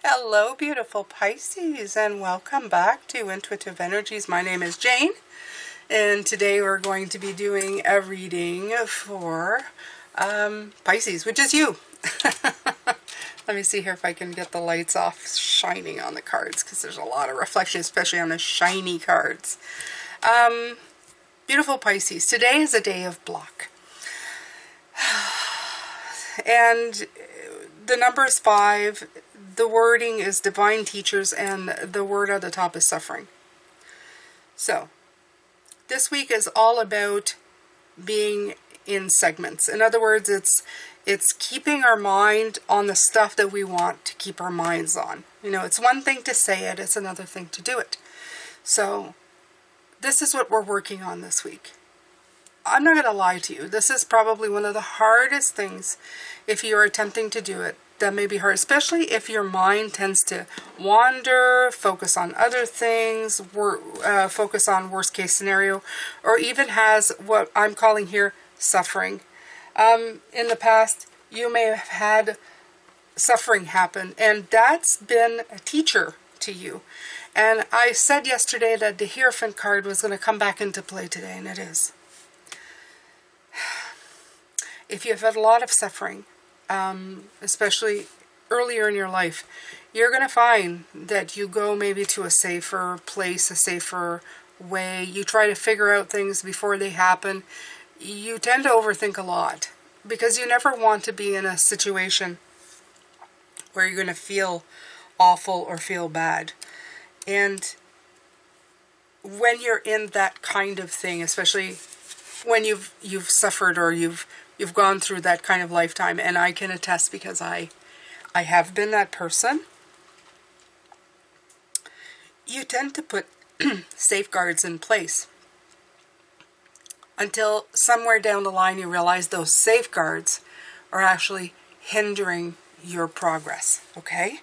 Hello, beautiful Pisces, and welcome back to Intuitive Energies. My name is Jane, and today we're going to be doing a reading for Pisces, which is you. Let me see here if I can get the lights off shining on the cards, because there's a lot of reflection, especially on the shiny cards. Beautiful Pisces, today is a day of block. And the number is 5. The wording is divine teachers, and the word at the top is suffering. So, this week is all about being in segments. In other words, it's keeping our mind on the stuff that we want to keep our minds on. You know, it's one thing to say it, it's another thing to do it. So, this is what we're working on this week. I'm not going to lie to you. This is probably one of the hardest things if you're attempting to do it. That may be hard, especially if your mind tends to wander, focus on other things, focus on worst case scenario, or even has what I'm calling here suffering. In the past, you may have had suffering happen, and that's been a teacher to you. And I said yesterday that the Hierophant card was going to come back into play today, and it is. If you've had a lot of suffering, especially earlier in your life, you're going to find that you go maybe to a safer place, a safer way. You try to figure out things before they happen. You tend to overthink a lot because you never want to be in a situation where you're going to feel awful or feel bad. And when you're in that kind of thing, especially when you've suffered or you've gone through that kind of lifetime, and I can attest because I have been that person, you tend to put safeguards in place until somewhere down the line you realize those safeguards are actually hindering your progress, okay?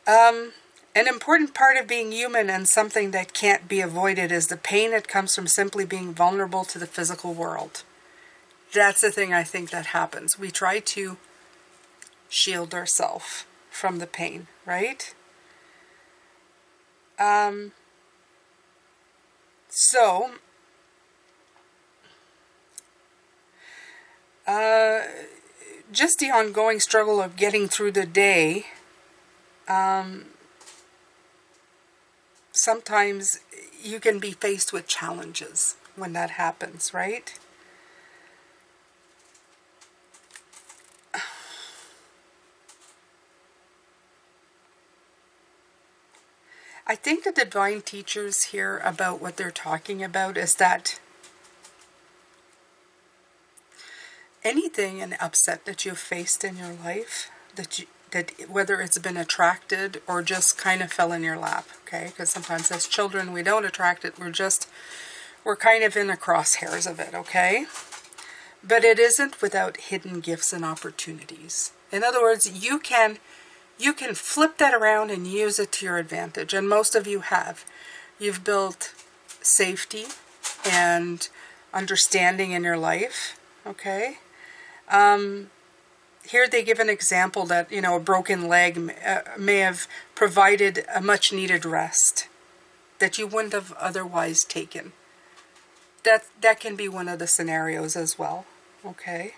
An important part of being human and something that can't be avoided is the pain that comes from simply being vulnerable to the physical world. That's the thing I think that happens. We try to shield ourselves from the pain, right? So, just the ongoing struggle of getting through the day, sometimes you can be faced with challenges when that happens, right? I think the divine teachers here about what they're talking about is that anything and upset that you've faced in your life, that whether it's been attracted or just kind of fell in your lap, okay? Because sometimes as children we don't attract it, we're kind of in the crosshairs of it, okay? But it isn't without hidden gifts and opportunities. In other words, you can flip that around and use it to your advantage. And most of you have. You've built safety and understanding in your life. Okay? Here they give an example that, you know, a broken leg may have provided a much needed rest that you wouldn't have otherwise taken. That can be one of the scenarios as well. Okay?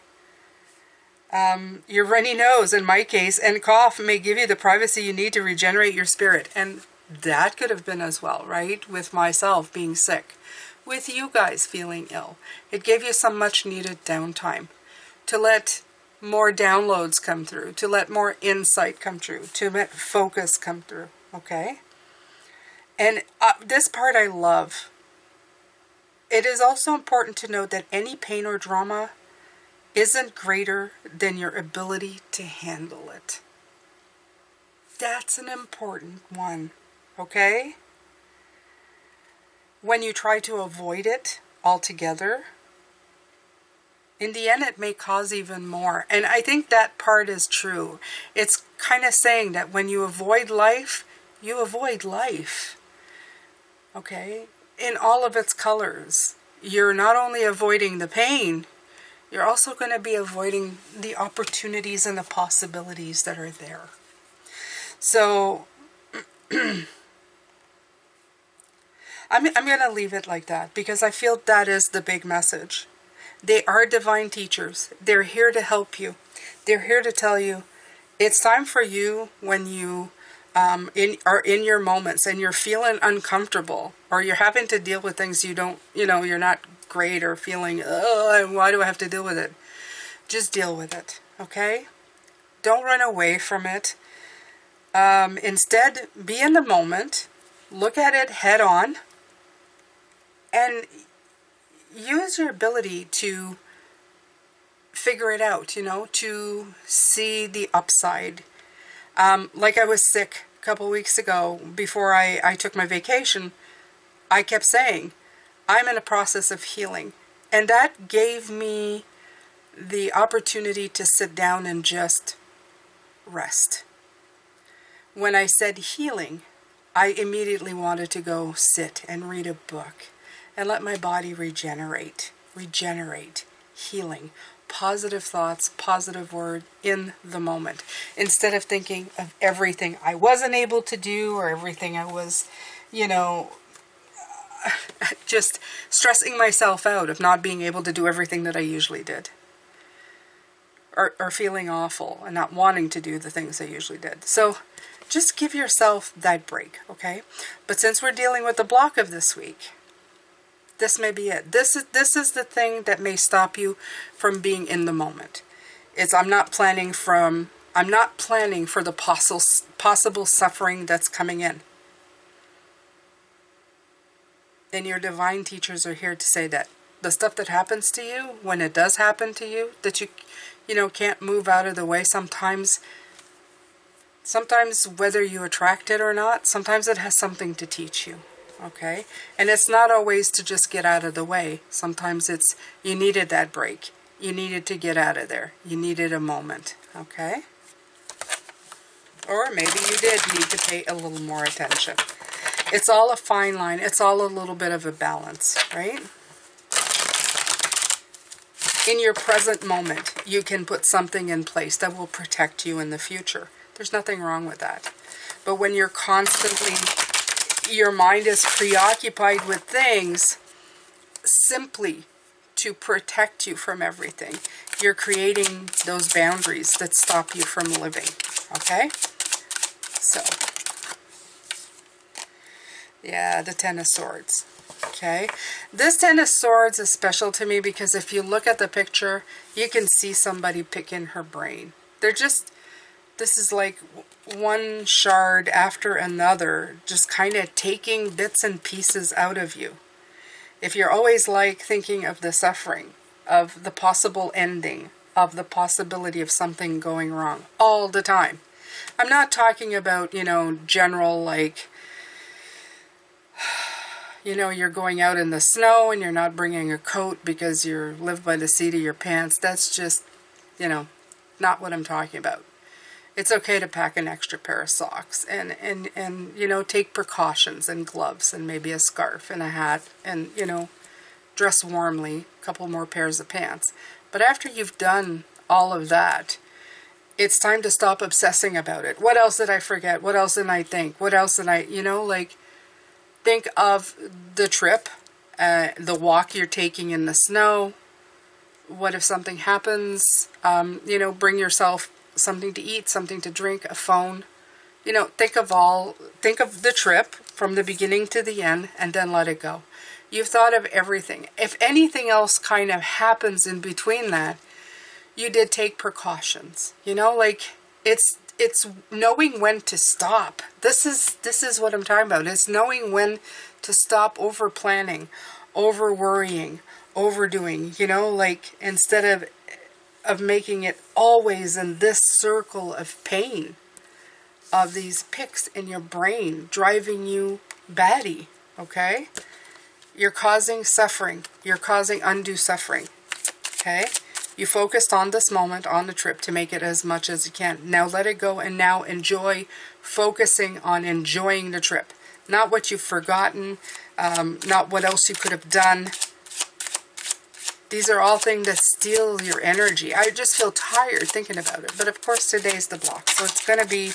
Your runny nose, in my case, and cough may give you the privacy you need to regenerate your spirit. And that could have been as well, right? With myself being sick. With you guys feeling ill. It gave you some much needed downtime. To let more downloads come through. To let more insight come through. To let focus come through. Okay? And this part I love. It is also important to note that any pain or drama isn't greater than your ability to handle it. That's an important one, okay? When you try to avoid it altogether, in the end it may cause even more. And I think that part is true. It's kind of saying that when you avoid life, you avoid life. Okay? In all of its colors. You're not only avoiding the pain, you're also going to be avoiding the opportunities and the possibilities that are there. So I'm going to leave it like that because I feel that is the big message. They are divine teachers. They're here to help you. They're here to tell you it's time for you when you are in your moments and you're feeling uncomfortable or you're having to deal with things you don't, you're not great or feeling, oh, why do I have to deal with it? Just deal with it, okay? Don't run away from it. Instead, be in the moment, look at it head on, and use your ability to figure it out, to see the upside. Like I was sick a couple weeks ago before I took my vacation, I kept saying, I'm in a process of healing. And that gave me the opportunity to sit down and just rest. When I said healing, I immediately wanted to go sit and read a book and let my body regenerate, healing, positive thoughts, positive word in the moment, instead of thinking of everything I wasn't able to do or everything I was, just stressing myself out of not being able to do everything that I usually did. Or feeling awful and not wanting to do the things I usually did. So just give yourself that break, okay? But since we're dealing with the block of this week, this may be it. This is the thing that may stop you from being in the moment. I'm not planning for the possible suffering that's coming in. And your divine teachers are here to say that the stuff that happens to you, when it does happen to you, that you can't move out of the way sometimes whether you attract it or not, sometimes it has something to teach you, okay? And it's not always to just get out of the way. Sometimes it's you needed that break. You needed to get out of there. You needed a moment, okay? Or maybe you did need to pay a little more attention. It's all a fine line. It's all a little bit of a balance, right? In your present moment, you can put something in place that will protect you in the future. There's nothing wrong with that. But when you're constantly, your mind is preoccupied with things simply to protect you from everything, you're creating those boundaries that stop you from living, okay? So, yeah, the Ten of Swords. Okay, this Ten of Swords is special to me because if you look at the picture, you can see somebody picking her brain. This is like one shard after another, just kind of taking bits and pieces out of you. If you're always like thinking of the suffering, of the possible ending, of the possibility of something going wrong all the time. I'm not talking about, general like, you're going out in the snow and you're not bringing a coat because you live by the seat of your pants. That's just, not what I'm talking about. It's okay to pack an extra pair of socks and take precautions and gloves and maybe a scarf and a hat and, dress warmly, a couple more pairs of pants. But after you've done all of that, it's time to stop obsessing about it. What else did I forget? What else did I think? What else did I, think of the trip, the walk you're taking in the snow. What if something happens? Bring yourself something to eat, something to drink, a phone. Think of the trip from the beginning to the end and then let it go. You've thought of everything. If anything else kind of happens in between that, you did take precautions. It's knowing when to stop. This is what I'm talking about. It's knowing when to stop over planning, over worrying, overdoing, instead of making it always in this circle of pain, of these picks in your brain driving you batty, okay? You're causing suffering. You're causing undue suffering, okay? You focused on this moment, on the trip, to make it as much as you can. Now let it go and now enjoy focusing on enjoying the trip. Not what you've forgotten, not what else you could have done. These are all things that steal your energy. I just feel tired thinking about it. But of course today's the block. So it's going to be,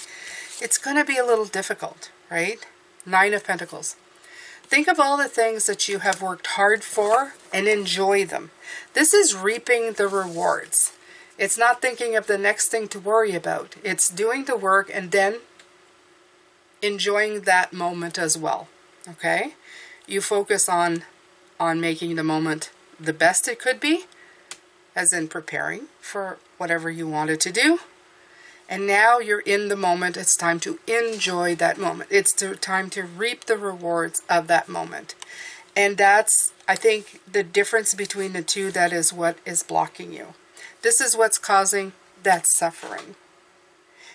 it's going to be a little difficult, right? 9 of Pentacles. Think of all the things that you have worked hard for and enjoy them. This is reaping the rewards. It's not thinking of the next thing to worry about. It's doing the work and then enjoying that moment as well. Okay? You focus on making the moment the best it could be, as in preparing for whatever you wanted to do. And now you're in the moment. It's time to enjoy that moment. It's time to reap the rewards of that moment. And that's, I think, the difference between the two. That is what is blocking you. This is what's causing that suffering.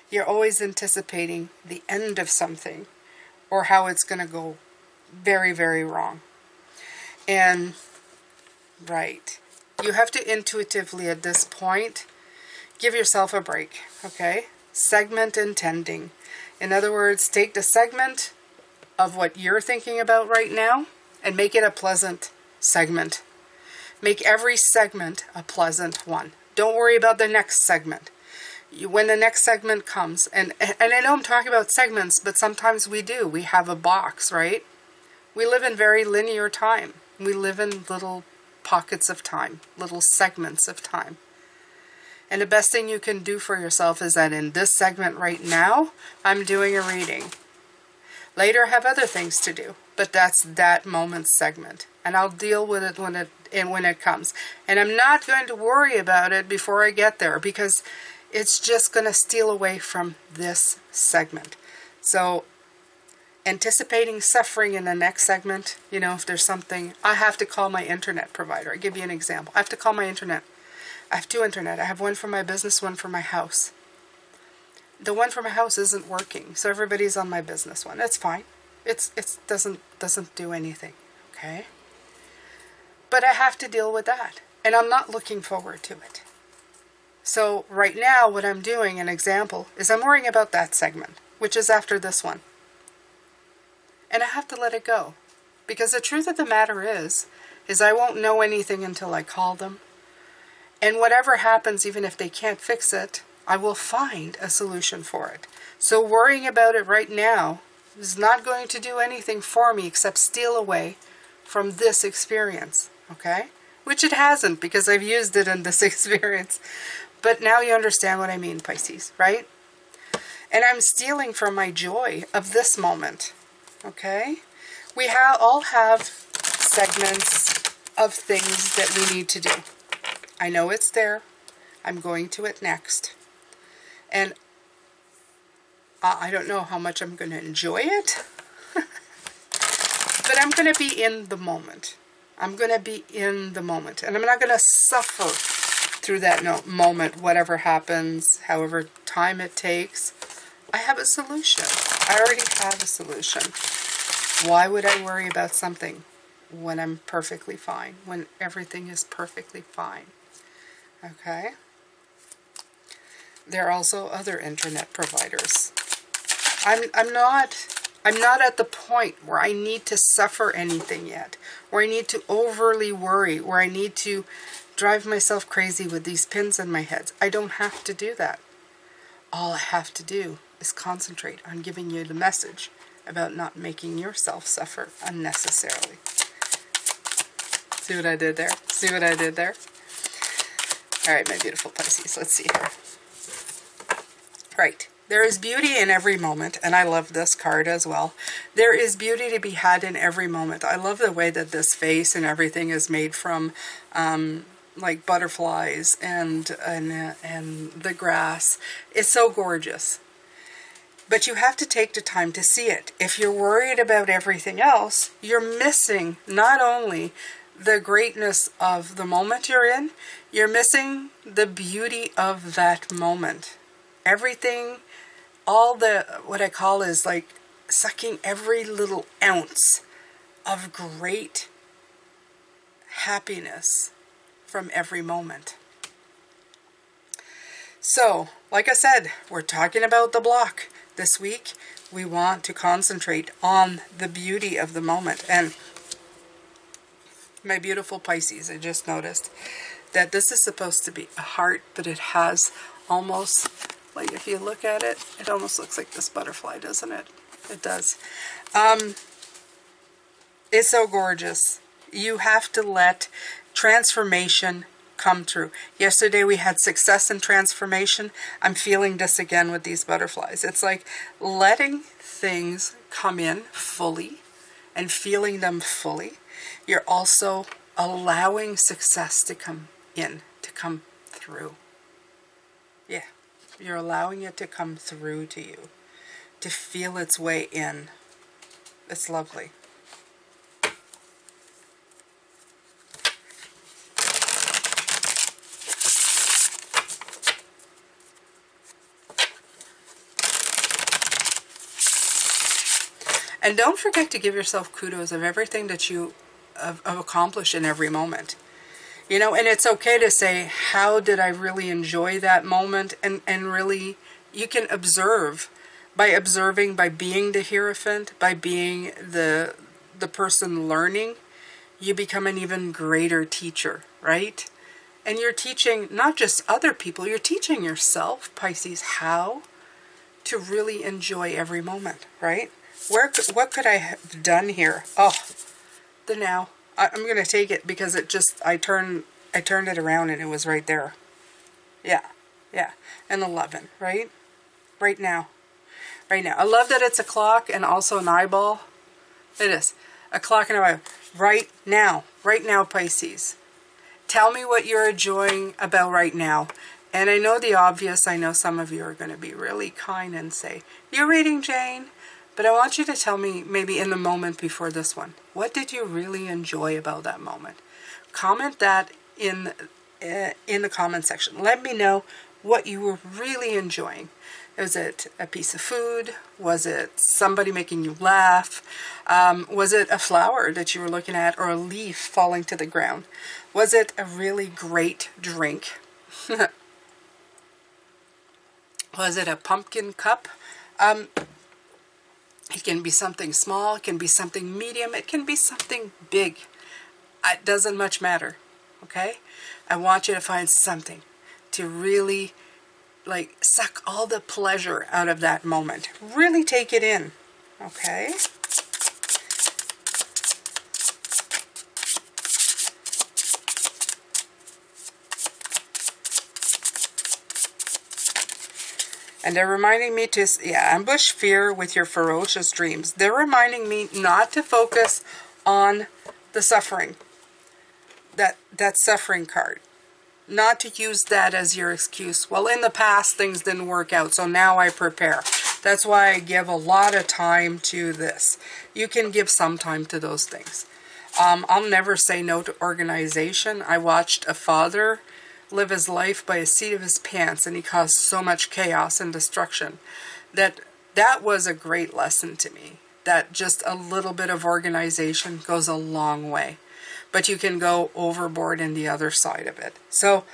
You're always anticipating the end of something or how it's going to go very, very wrong. And, right, you have to intuitively at this point give yourself a break, okay? Segment intending. In other words, take the segment of what you're thinking about right now and make it a pleasant segment. Make every segment a pleasant one. Don't worry about the next segment. When the next segment comes, and I know I'm talking about segments, but sometimes we do. We have a box, right? We live in very linear time. We live in little pockets of time, little segments of time. And the best thing you can do for yourself is that in this segment right now, I'm doing a reading. Later I have other things to do, but that's that moment segment. And I'll deal with it when it comes. And I'm not going to worry about it before I get there because it's just going to steal away from this segment. So anticipating suffering in the next segment, you know, if there's something, I have to call my internet provider. I'll give you an example. I have to call my internet. I have 2 internet. I have one for my business, one for my house. The one for my house isn't working, so everybody's on my business one. That's fine. It doesn't do anything, okay? But I have to deal with that, and I'm not looking forward to it. So right now, what I'm doing, an example, is I'm worrying about that segment, which is after this one. And I have to let it go. Because the truth of the matter is I won't know anything until I call them. And whatever happens, even if they can't fix it, I will find a solution for it. So worrying about it right now is not going to do anything for me except steal away from this experience, okay? Which it hasn't, because I've used it in this experience. But now you understand what I mean, Pisces, right? And I'm stealing from my joy of this moment, okay? We all have segments of things that we need to do. I know it's there. I'm going to it next. And I don't know how much I'm going to enjoy it. But I'm going to be in the moment. I'm going to be in the moment. And I'm not going to suffer through that moment, whatever happens, however time it takes. I have a solution. I already have a solution. Why would I worry about something when I'm perfectly fine, when everything is perfectly fine? Okay? There are also other internet providers. I'm not at the point where I need to suffer anything yet, where I need to overly worry, where I need to drive myself crazy with these pins in my head. I don't have to do that. All I have to do is concentrate on giving you the message about not making yourself suffer unnecessarily. See what I did there? See what I did there? All right, my beautiful Pisces, let's see here. Right. There is beauty in every moment, and I love this card as well. There is beauty to be had in every moment. I love the way that this face and everything is made from like butterflies and the grass. It's so gorgeous. But you have to take the time to see it. If you're worried about everything else, you're missing not only the greatness of the moment you're in, you're missing the beauty of that moment. Everything, all the, what I call is like sucking every little ounce of great happiness from every moment. So, like I said, we're talking about the block. This week, we want to concentrate on the beauty of the moment. And my beautiful Pisces, I just noticed that this is supposed to be a heart, but it has almost Like if you look at it, it almost looks like this butterfly, doesn't it? It does. It's so gorgeous. You have to let transformation come through. Yesterday we had success and transformation. I'm feeling this again with these butterflies. It's like letting things come in fully and feeling them fully. You're also allowing success to come in, to come through. Yeah, you're allowing it to come through to you, to feel its way in. It's lovely. And don't forget to give yourself kudos of everything that you have accomplished in every moment. You know, and it's okay to say, how did I really enjoy that moment? And really, you can observe. By observing, by being the Hierophant, by being the person learning, you become an even greater teacher, right? And you're teaching not just other people, you're teaching yourself, Pisces, how to really enjoy every moment, right? What could I have done here? Oh, the now. I'm going to take it because it just, I turned it around and it was right there. Yeah, yeah. And 11, right? Right now. Right now. I love that it's a clock and also an eyeball. It is. A clock and an eyeball. Right now. Right now, Pisces. Tell me what you're enjoying about right now. And I know the obvious. I know some of you are going to be really kind and say, you're reading, Jane. But I want you to tell me, maybe in the moment before this one, what did you really enjoy about that moment? Comment that in the comment section. Let me know what you were really enjoying. Was it a piece of food? Was it somebody making you laugh? Was it a flower that you were looking at, or a leaf falling to the ground? Was it a really great drink? Was it a pumpkin cup? It can be something small, it can be something medium, it can be something big. It doesn't much matter, okay? I want you to find something to really, like, suck all the pleasure out of that moment. Really take it in, okay? And they're reminding me to, ambush fear with your ferocious dreams. They're reminding me not to focus on the suffering, that suffering card. Not to use that as your excuse. Well, in the past, things didn't work out, so now I prepare. That's why I give a lot of time to this. You can give some time to those things. I'll never say no to organization. I watched a father live his life by the seat of his pants, and he caused so much chaos and destruction. That was a great lesson to me. That just a little bit of organization goes a long way. But you can go overboard in the other side of it. So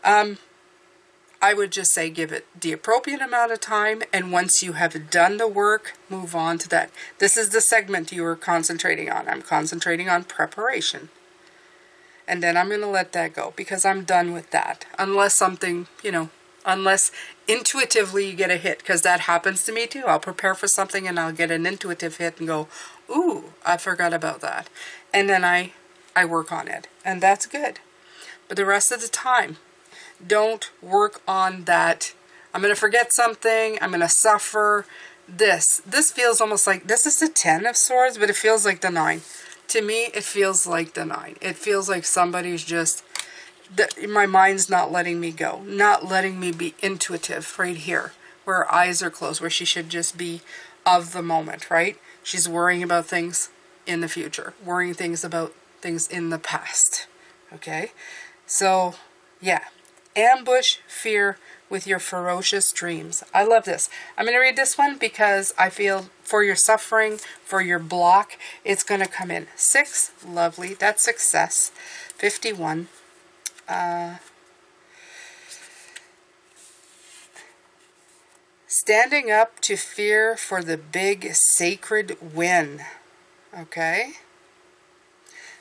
I would just say give it the appropriate amount of time, and once you have done the work, move on to that. This is the segment you were concentrating on. I'm concentrating on preparation. And then I'm going to let that go because I'm done with that. Unless something, unless intuitively you get a hit, because that happens to me too. I'll prepare for something and I'll get an intuitive hit and go, ooh, I forgot about that. And then I work on it. And that's good. But the rest of the time, don't work on that. I'm going to forget something. I'm going to suffer. This feels almost like, this is the 10 of Swords, but it feels like the 9. To me, it feels like the 9. It feels like somebody's just, my mind's not letting me go. Not letting me be intuitive right here, where her eyes are closed, where she should just be of the moment, right? She's worrying about things in the future. Worrying about things in the past. Okay? So, yeah. Ambush fear with your ferocious dreams. I love this. I'm going to read this one because I feel for your suffering, for your block, it's going to come in. 6, lovely. That's success. 51. Standing up to fear for the big sacred win. Okay?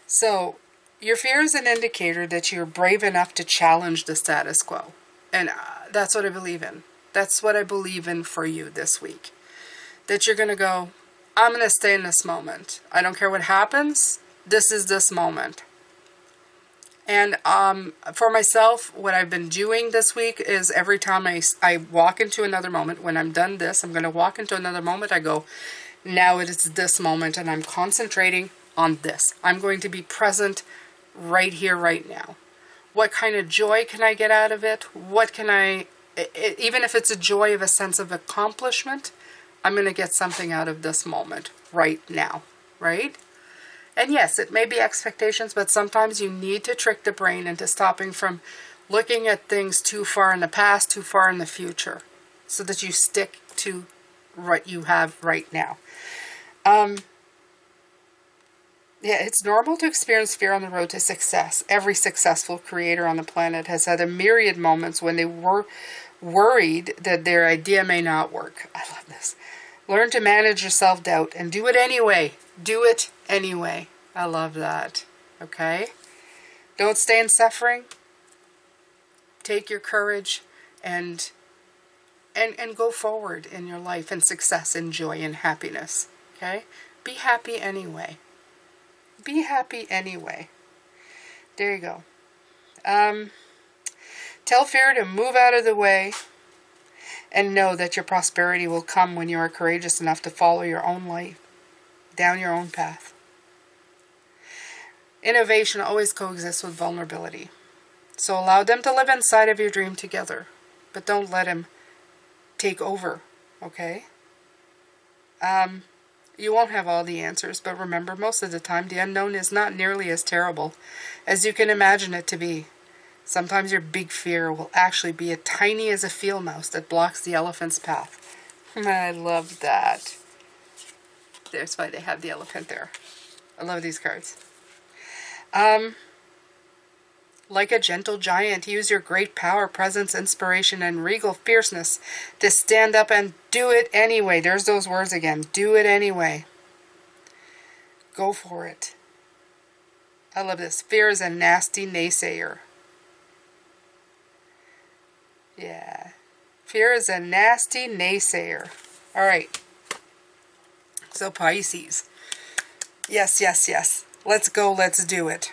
So, your fear is an indicator that you're brave enough to challenge the status quo. And that's what I believe in. That's what I believe in for you this week. That you're going to go, I'm going to stay in this moment. I don't care what happens. This is this moment. And for myself, what I've been doing this week is every time I walk into another moment, when I'm done this, I'm going to walk into another moment, I go, now it is this moment, and I'm concentrating on this. I'm going to be present right here, right now. What kind of joy can I get out of it? What can even if it's a joy of a sense of accomplishment, I'm going to get something out of this moment right now, right? And yes, it may be expectations, but sometimes you need to trick the brain into stopping from looking at things too far in the past, too far in the future, so that you stick to what you have right now. Yeah, it's normal to experience fear on the road to success. Every successful creator on the planet has had a myriad moments when they were worried that their idea may not work. I love this. Learn to manage your self-doubt and do it anyway. Do it anyway. I love that. Okay? Don't stay in suffering. Take your courage and go forward in your life and success and joy and happiness. Okay? Be happy anyway. Be happy anyway. There you go. Tell fear to move out of the way and know that your prosperity will come when you are courageous enough to follow your own life, down your own path. Innovation always coexists with vulnerability. So allow them to live inside of your dream together, but don't let them take over, okay? You won't have all the answers, but remember, most of the time, the unknown is not nearly as terrible as you can imagine it to be. Sometimes your big fear will actually be as tiny as a field mouse that blocks the elephant's path. I love that. There's why they have the elephant there. I love these cards. Like a gentle giant, use your great power, presence, inspiration, and regal fierceness to stand up and do it anyway. There's those words again. Do it anyway. Go for it. I love this. Fear is a nasty naysayer. Yeah. Fear is a nasty naysayer. All right. So Pisces. Yes, yes, yes. Let's go. Let's do it.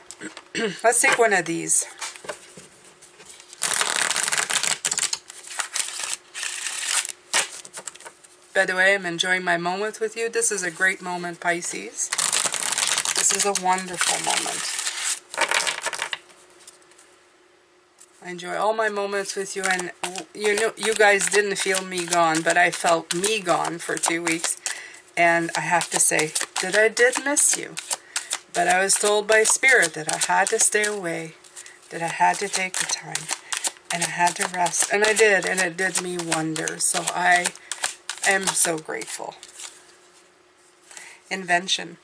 Let's take one of these. By the way, I'm enjoying my moment with you. This is a great moment, Pisces. This is a wonderful moment. I enjoy all my moments with you, and you know, you guys didn't feel me gone, but I felt me gone for 2 weeks, and I have to say that I did miss you. But I was told by Spirit that I had to stay away, that I had to take the time, and I had to rest. And I did, and it did me wonders. So I am so grateful. Invention.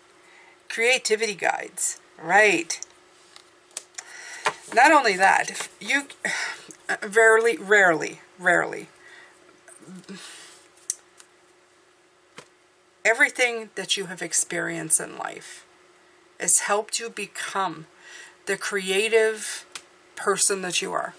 Creativity guides. Right. Not only that, you rarely, everything that you have experienced in life has helped you become the creative person that you are.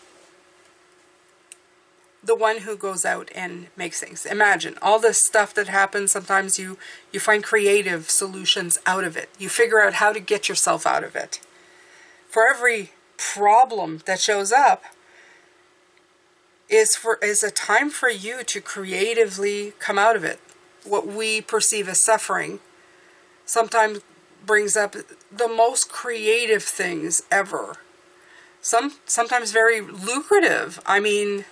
The one who goes out and makes things. Imagine all this stuff that happens. Sometimes you find creative solutions out of it. You figure out how to get yourself out of it. For every problem that shows up is a time for you to creatively come out of it. What we perceive as suffering sometimes brings up the most creative things ever. Sometimes very lucrative. I mean,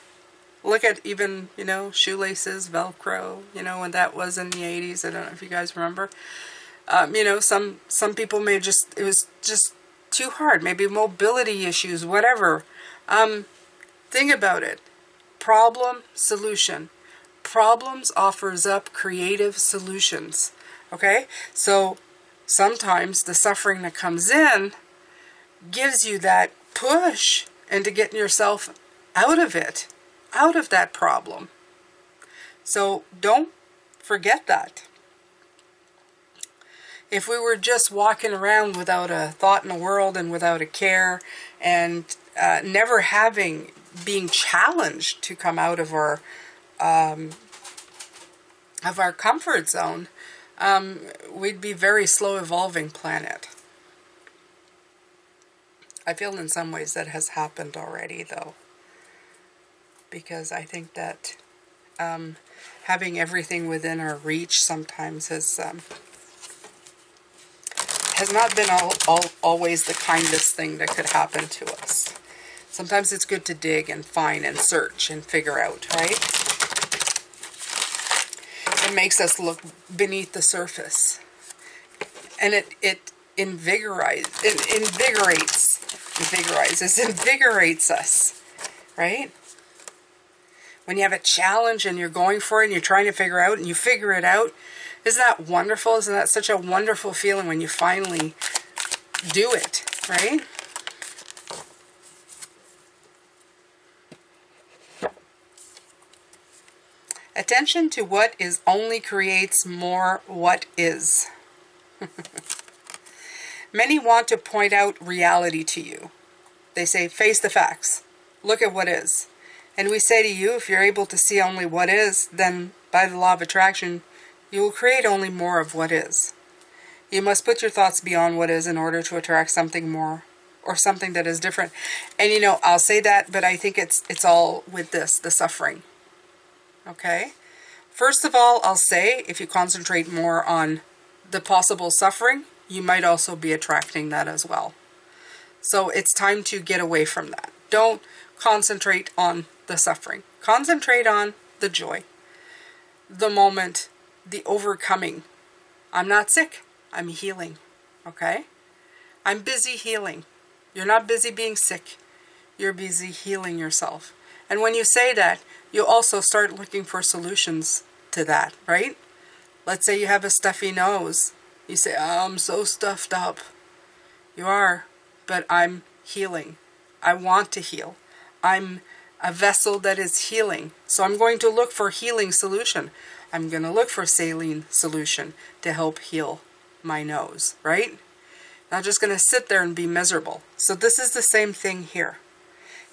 look at even, shoelaces, Velcro, when that was in the 80s. I don't know if you guys remember. Some people may it was just too hard. Maybe mobility issues, whatever. Think about it. Problem, solution. Problems offers up creative solutions. Okay? So sometimes the suffering that comes in gives you that push into getting yourself out of it, out of that problem. So don't forget that. If we were just walking around without a thought in the world and without a care and never being challenged to come out of our of our comfort zone, we'd be a very slow evolving planet. I feel in some ways that has happened already, though, because I think that having everything within our reach sometimes has not been always the kindest thing that could happen to us. Sometimes it's good to dig and find and search and figure out, right? It makes us look beneath the surface. And it invigorates us, right? When you have a challenge and you're going for it and you're trying to figure out and you figure it out, isn't that wonderful? Isn't that such a wonderful feeling when you finally do it, right? Attention to what is only creates more what is. Many want to point out reality to you. They say, face the facts. Look at what is. And we say to you, if you're able to see only what is, then by the law of attraction, you will create only more of what is. You must put your thoughts beyond what is in order to attract something more or something that is different. And you know, I'll say that, but I think it's all with this, the suffering. Okay? First of all, I'll say if you concentrate more on the possible suffering, you might also be attracting that as well. So it's time to get away from that. Don't concentrate on the suffering. Concentrate on the joy, the moment, the overcoming. I'm not sick. I'm healing. Okay? I'm busy healing. You're not busy being sick. You're busy healing yourself. And when you say that, you also start looking for solutions to that, right? Let's say you have a stuffy nose. You say, oh, I'm so stuffed up. You are, but I'm healing. I want to heal. I'm a vessel that is healing. So I'm going to look for healing solution. I'm going to look for saline solution to help heal my nose, right? Not just going to sit there and be miserable. So this is the same thing here.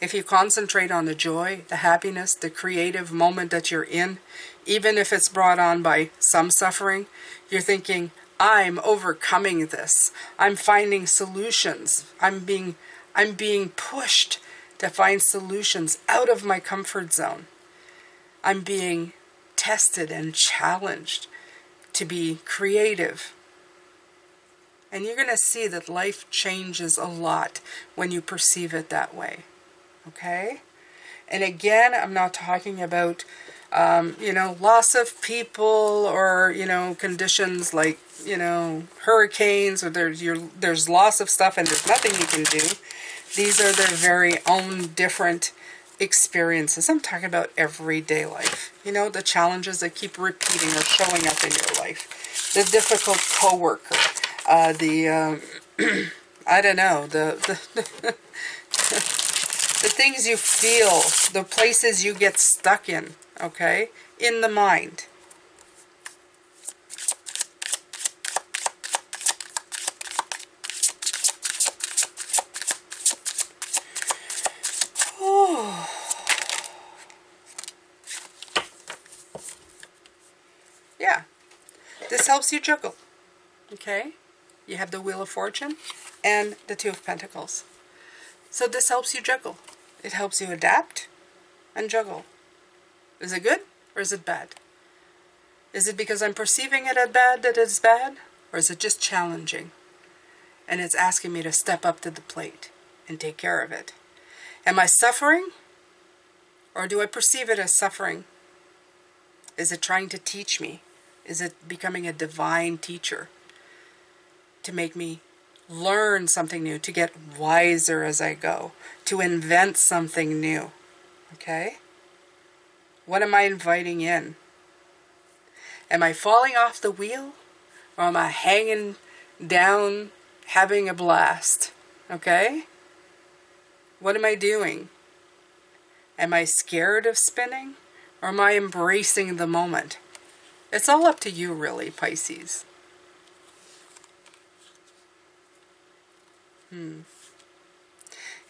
If you concentrate on the joy, the happiness, the creative moment that you're in, even if it's brought on by some suffering, you're thinking, I'm overcoming this. I'm finding solutions. I'm being pushed to find solutions out of my comfort zone. I'm being tested and challenged to be creative. And you're going to see that life changes a lot when you perceive it that way. Okay? And again, I'm not talking about, loss of people or, conditions like, hurricanes or there's loss of stuff and there's nothing you can do. These are their very own different experiences. I'm talking about everyday life. The challenges that keep repeating or showing up in your life. The difficult coworker. I don't know, the things you feel, the places you get stuck in, okay, in the mind. Oh. Yeah, this helps you juggle, okay? You have the Wheel of Fortune and the Two of Pentacles. So this helps you juggle. It helps you adapt and juggle. Is it good or is it bad? Is it because I'm perceiving it as bad that it's bad? Or is it just challenging? And it's asking me to step up to the plate and take care of it. Am I suffering? Or do I perceive it as suffering? Is it trying to teach me? Is it becoming a divine teacher to make me learn something new, to get wiser as I go, to invent something new? Okay? What am I inviting in? Am I falling off the wheel? Or am I hanging down, having a blast? Okay? What am I doing? Am I scared of spinning? Or am I embracing the moment? It's all up to you, really, Pisces.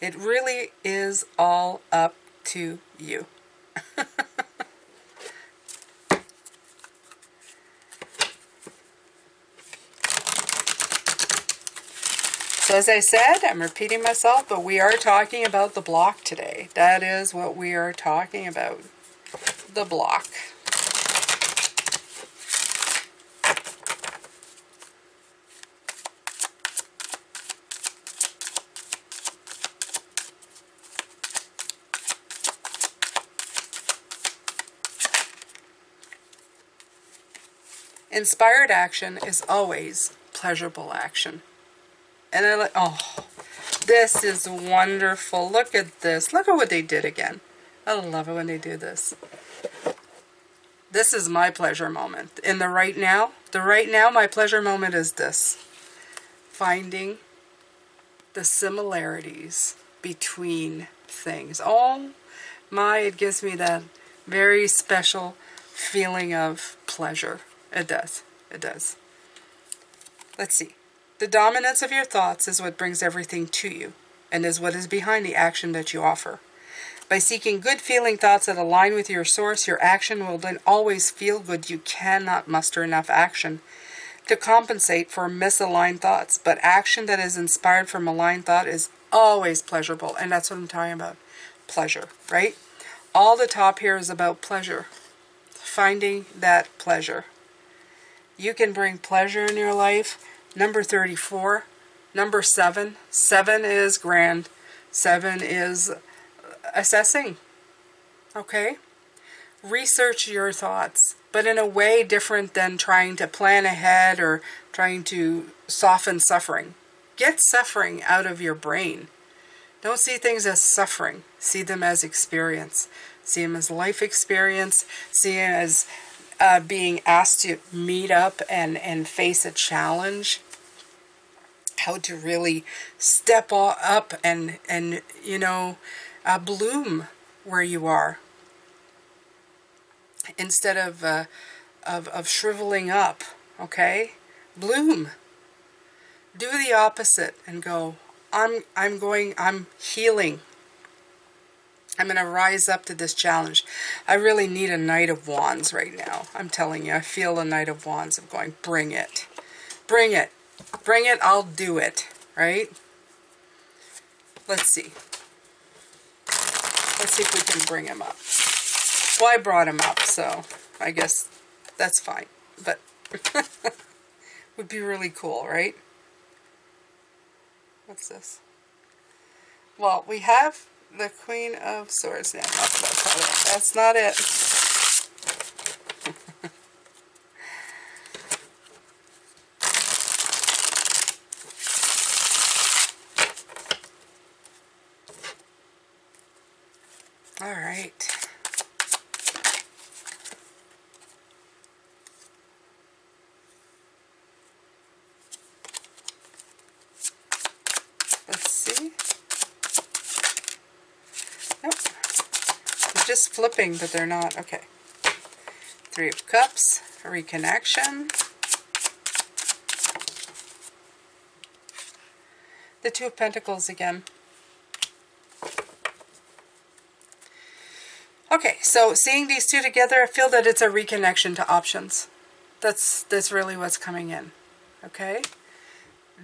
It really is all up to you. So as I said, I'm repeating myself, but we are talking about the block today. That is what we are talking about. The block. Inspired action is always pleasurable action. And I like, oh, this is wonderful. Look at this. Look at what they did again. I love it when they do this. This is my pleasure moment. In the right now, my pleasure moment is this. Finding the similarities between things. Oh my, it gives me that very special feeling of pleasure. It does. It does. Let's see. The dominance of your thoughts is what brings everything to you and is what is behind the action that you offer. By seeking good feeling thoughts that align with your source, your action will then always feel good. You cannot muster enough action to compensate for misaligned thoughts, but action that is inspired from aligned thought is always pleasurable, and that's what I'm talking about. Pleasure, right? All the top here is about pleasure. Finding that pleasure. You can bring pleasure in your life. Number 34. Number 7. 7 is grand. 7 is assessing. Okay? Research your thoughts, but in a way different than trying to plan ahead or trying to soften suffering. Get suffering out of your brain. Don't see things as suffering. See them as experience. See them as life experience. See them as being asked to meet up and face a challenge. How to really step up and you know, bloom where you are. Instead of shriveling up, okay? Bloom. Do the opposite and go, I'm healing. I'm going to rise up to this challenge. I really need a Knight of Wands right now. I'm telling you, I feel a Knight of Wands of going, bring it. Bring it. Bring it, I'll do it. Right? Let's see. Let's see if we can bring him up. Well, I brought him up, so I guess that's fine. But would be really cool, right? What's this? Well, we have the Queen of Swords. Yeah, that's not it. All right. Let's see. Nope. They're just flipping, but they're not. Okay. 3 of Cups, a reconnection. The 2 of Pentacles again. Okay, so seeing these two together, I feel that it's a reconnection to options. That's really what's coming in. Okay?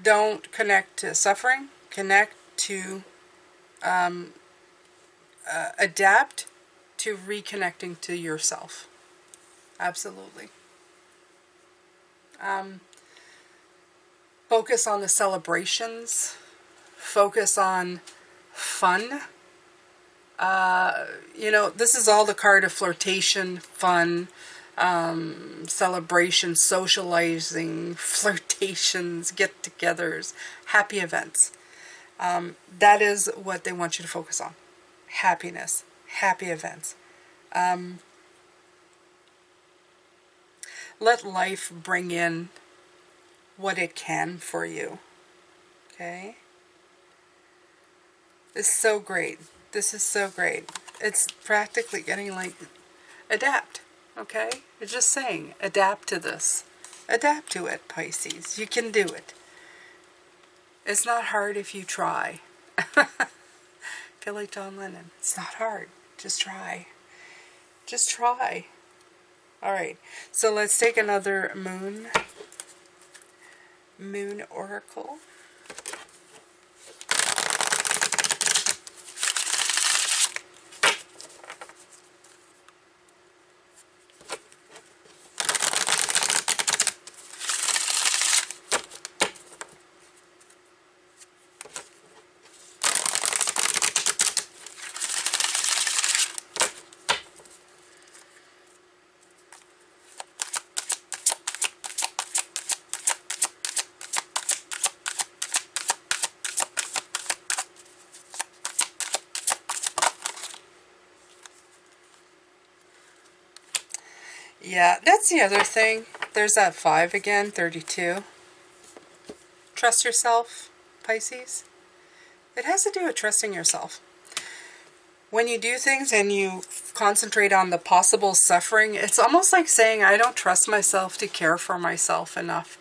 Don't connect to suffering. Connect to adapt to reconnecting to yourself. Absolutely. Focus on the celebrations. Focus on fun. You know, this is all the card of flirtation, fun, celebration, socializing, flirtations, get-togethers, happy events. That is what they want you to focus on. Happiness, happy events. Let life bring in what it can for you. Okay? It's so great. This is so great. It's practically getting like, adapt. Okay? It's just saying, adapt to this. Adapt to it, Pisces. You can do it. It's not hard if you try. I feel like John Lennon. It's not hard. Just try. Just try. Alright. So let's take another moon oracle. Yeah, that's the other thing. There's that 5 again, 32. Trust yourself, Pisces. It has to do with trusting yourself. When you do things and you concentrate on the possible suffering, it's almost like saying, I don't trust myself to care for myself enough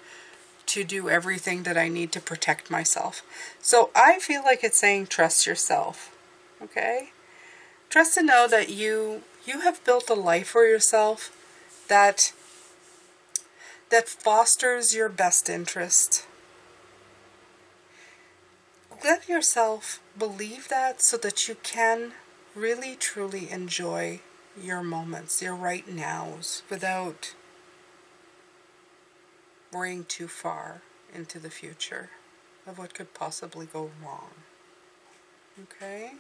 to do everything that I need to protect myself. So I feel like it's saying, trust yourself. Okay? Trust to know that you have built a life for yourself that fosters your best interest. Let yourself believe that so that you can really truly enjoy your moments, your right nows, without worrying too far into the future of what could possibly go wrong. Okay?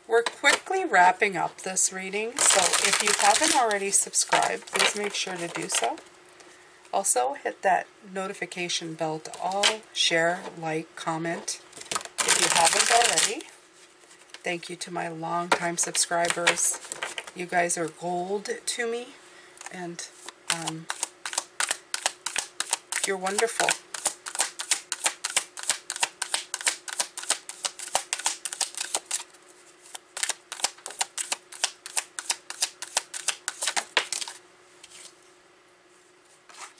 We're quickly wrapping up this reading, so if you haven't already subscribed, please make sure to do so. Also, hit that notification bell to all, share, like, comment if you haven't already. Thank you to my longtime subscribers. You guys are gold to me, and you're wonderful.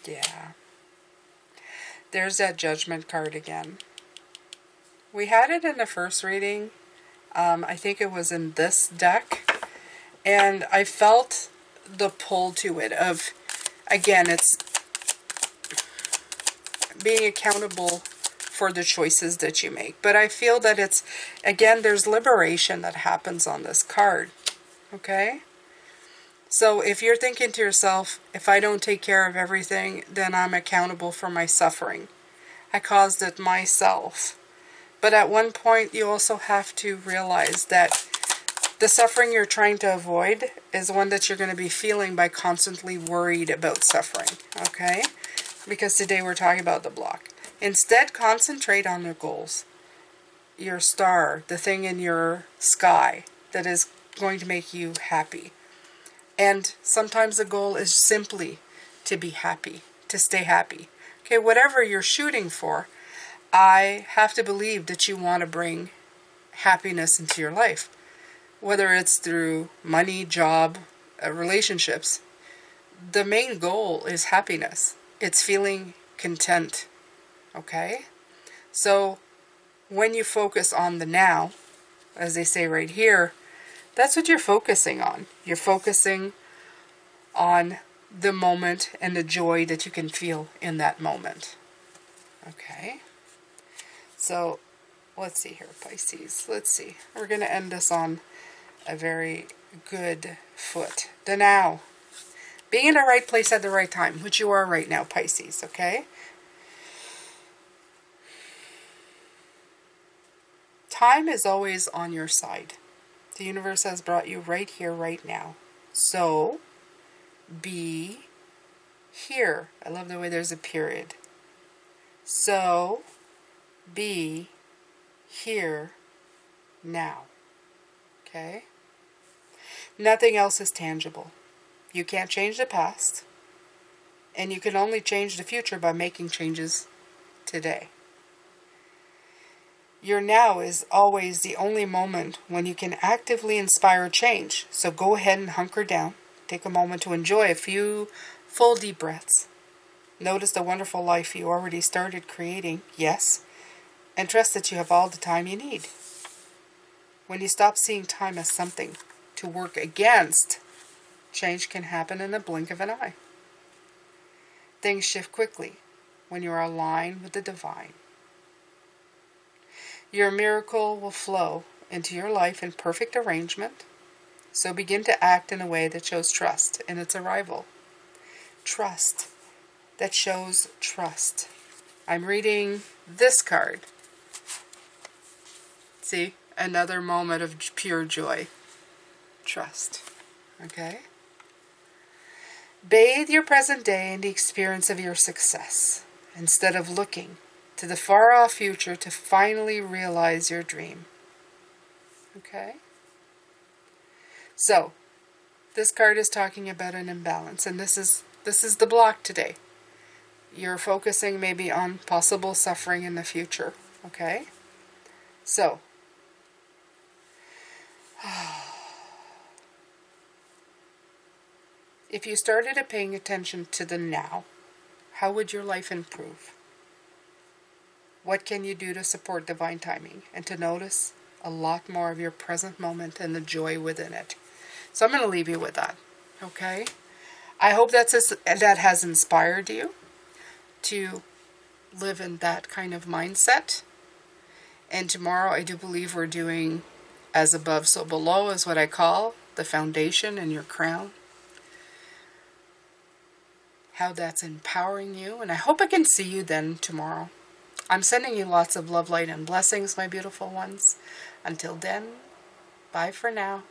Yeah. There's that Judgment card again. We had it in the first reading. I think it was in this deck. And I felt the pull to it of, again, it's being accountable for the choices that you make. But I feel that it's, again, there's liberation that happens on this card. Okay? So if you're thinking to yourself, if I don't take care of everything, then I'm accountable for my suffering. I caused it myself. But at one point, you also have to realize that the suffering you're trying to avoid is one that you're going to be feeling by constantly worried about suffering. Okay? Because today we're talking about the block. Instead, concentrate on your goals. Your star, the thing in your sky that is going to make you happy. And sometimes the goal is simply to be happy, to stay happy. Okay, whatever you're shooting for, I have to believe that you want to bring happiness into your life. Whether it's through money, job, relationships, the main goal is happiness. It's feeling content. Okay? So when you focus on the now, as they say right here, that's what you're focusing on. You're focusing on the moment and the joy that you can feel in that moment. Okay? So, let's see here, Pisces. Let's see. We're going to end this on a very good foot. The now. Being in the right place at the right time, which you are right now, Pisces. Okay? Time is always on your side. The universe has brought you right here, right now. So, be here. I love the way there's a period. So, be here now. Okay? Nothing else is tangible. You can't change the past. And you can only change the future by making changes today. Your now is always the only moment when you can actively inspire change. So go ahead and hunker down. Take a moment to enjoy a few full deep breaths. Notice the wonderful life you already started creating, yes, and trust that you have all the time you need. When you stop seeing time as something to work against, change can happen in the blink of an eye. Things shift quickly when you are aligned with the divine. Your miracle will flow into your life in perfect arrangement, so begin to act in a way that shows trust in its arrival. Trust that shows trust. I'm reading this card. See? Another moment of pure joy. Trust. Okay? Bathe your present day in the experience of your success, instead of looking to the far-off future to finally realize your dream. Okay? So, this card is talking about an imbalance, and this is the block today. You're focusing maybe on possible suffering in the future. Okay? So, if you started paying attention to the now, how would your life improve? What can you do to support divine timing and to notice a lot more of your present moment and the joy within it? So I'm going to leave you with that. Okay? I hope that has inspired you to live in that kind of mindset. And tomorrow I do believe we're doing as above, so below is what I call the foundation and your crown. How that's empowering you. And I hope I can see you then tomorrow. I'm sending you lots of love, light, and blessings, my beautiful ones. Until then, bye for now.